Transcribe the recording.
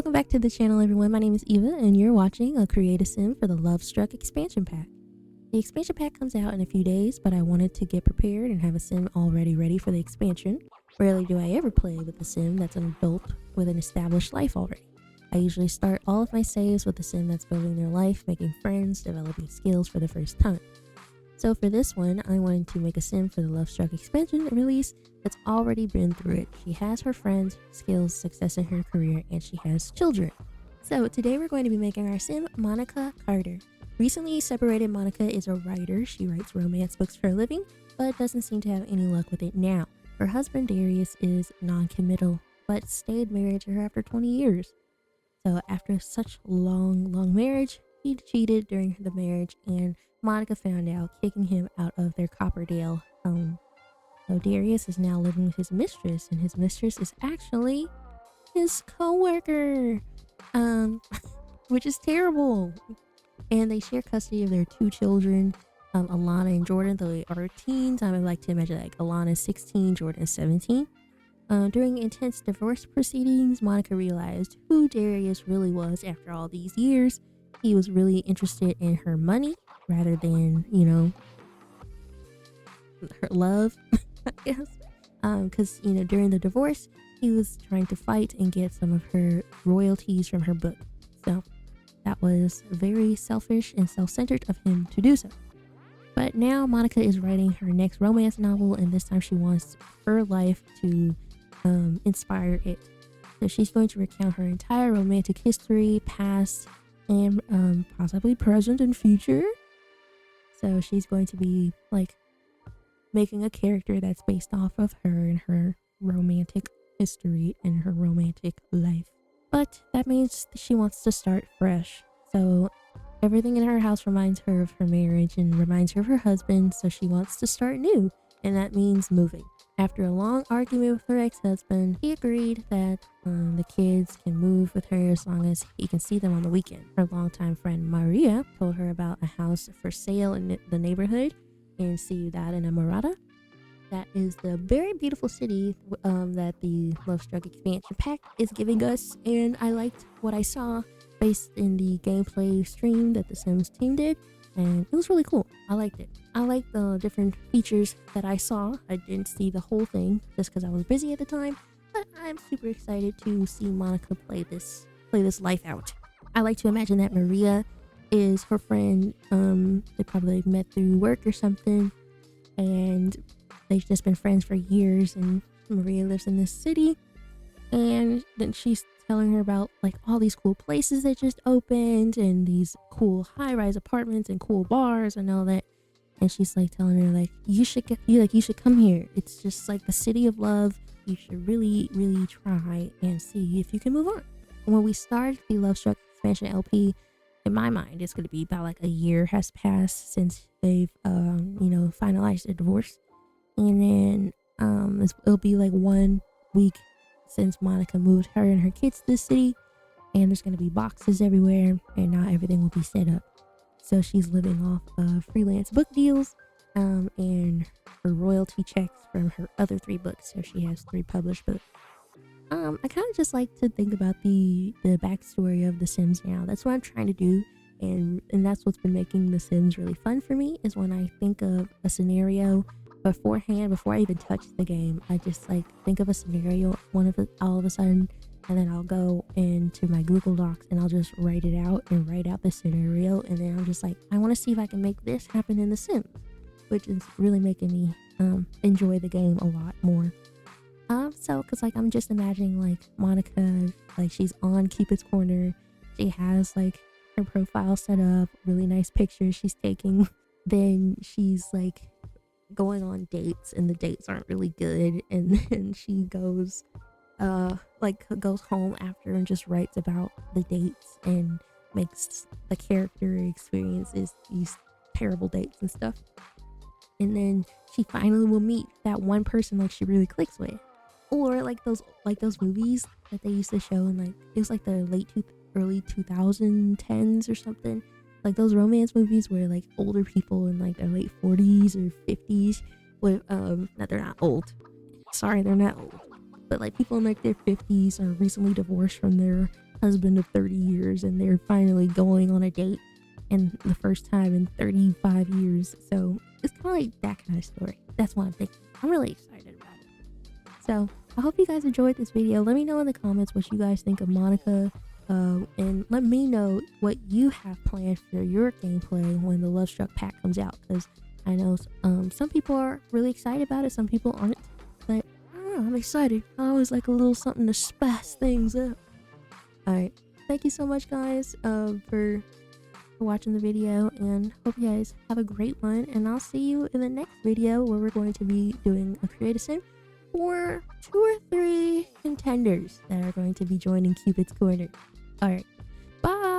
Welcome back to the channel, everyone. My name is Eva, and you're watching a Create a Sim for the Lovestruck expansion pack. The expansion pack comes out in a few days, but I wanted to get prepared and have a sim already ready for the expansion. Rarely do I ever play with a sim that's an adult with an established life already. I usually start all of my saves with a sim that's building their life, making friends, developing skills for the first time. So for this one, I wanted to make a sim for the Lovestruck expansion release that's already been through it. She has her friends, skills, success in her career, and she has children. So today we're going to be making our sim Monica Carter. Recently separated Monica is a writer. She writes romance books for a living, but doesn't seem to have any luck with it now. Her husband Darius is non-committal, but stayed married to her after 20 years. So after such long marriage, he cheated during the marriage, and Monica found out, kicking him out of their Copperdale home. So Darius is now living with his mistress, and his mistress is actually his co-worker, which is terrible. And they share custody of their two children, Alana and Jordan. They are teens. I would like to imagine like Alana is 16, Jordan is 17. During intense divorce proceedings, Monica realized who Darius really was after all these years. He was really interested in her money rather than, her love, I guess. Because, during the divorce, he was trying to fight and get some of her royalties from her book. So that was very selfish and self-centered of him to do so. But now Monica is writing her next romance novel, and this time she wants her life to inspire it. So she's going to recount her entire romantic history, past, and possibly present and future. So she's going to be like making a character that's based off of her and her romantic history and her romantic life. But that means she wants to start fresh. So everything in her house reminds her of her marriage and reminds her of her husband, so she wants to start new, and that means moving. After a long argument with her ex-husband, he agreed that the kids can move with her as long as he can see them on the weekend. Her longtime friend Maria told her about a house for sale in the neighborhood in Ciudad Enamorada. That is the very beautiful city that the Lovestruck expansion pack is giving us, and I liked what I saw based in the gameplay stream that the Sims team did, and it was really cool. I liked it. I liked the different features that I saw. I didn't see the whole thing just because I was busy at the time, but I'm super excited to see Monica play this life out. I like to imagine that Maria is her friend. They probably met through work or something, and they've just been friends for years, and Maria lives in this city, and then she's telling her about like all these cool places that just opened and these cool high-rise apartments and cool bars and all that. And she's like telling her like you should come here. It's just like the city of love. You should really try and see if you can move on. And when we start the Lovestruck expansion LP, in my mind it's going to be about like a year has passed since they've finalized their divorce. And then it'll be like 1 week since Monica moved her and her kids to the city, and there's going to be boxes everywhere, and now everything will be set up. So she's living off of freelance book deals and her royalty checks from her other 3 books. So she has 3 published books. I kind of just like to think about the backstory of the Sims now. That's what I'm trying to do, and that's what's been making the Sims really fun for me, is when I think of a scenario beforehand, before I even touch the game. I just like think of a scenario all of a sudden, and then I'll go into my Google Docs and I'll just write it out and write out the scenario, and then I'm just like, I want to see if I can make this happen in The Sims, which is really making me enjoy the game a lot more. So because like I'm just imagining like Monica, like she's on Cupid's Corner, she has like her profile set up, really nice pictures she's taking, then she's like going on dates and the dates aren't really good, and then she goes home after and just writes about the dates and makes the character experiences these terrible dates and stuff, and then she finally will meet that one person like she really clicks with. Or like those movies that they used to show in like, it was like the early 2010s or something, like those romance movies where like older people in like their late 40s or 50s with they're not old, sorry, they're not old, but like people in like their 50s are recently divorced from their husband of 30 years and they're finally going on a date, and the first time in 35 years. So it's kind of like that kind of story. That's what I'm thinking. I'm really excited about it. So I hope you guys enjoyed this video. Let me know in the comments what you guys think of Monica. And let me know what you have planned for your gameplay when the Lovestruck pack comes out, because I know some people are really excited about it, some people aren't, but I don't know, I'm excited. I always like a little something to spice things up. Alright, thank you so much guys for watching the video, and hope you guys have a great one, and I'll see you in the next video where we're going to be doing a create a sim for 2 or 3 contenders that are going to be joining Cupid's Corner. Alright, bye!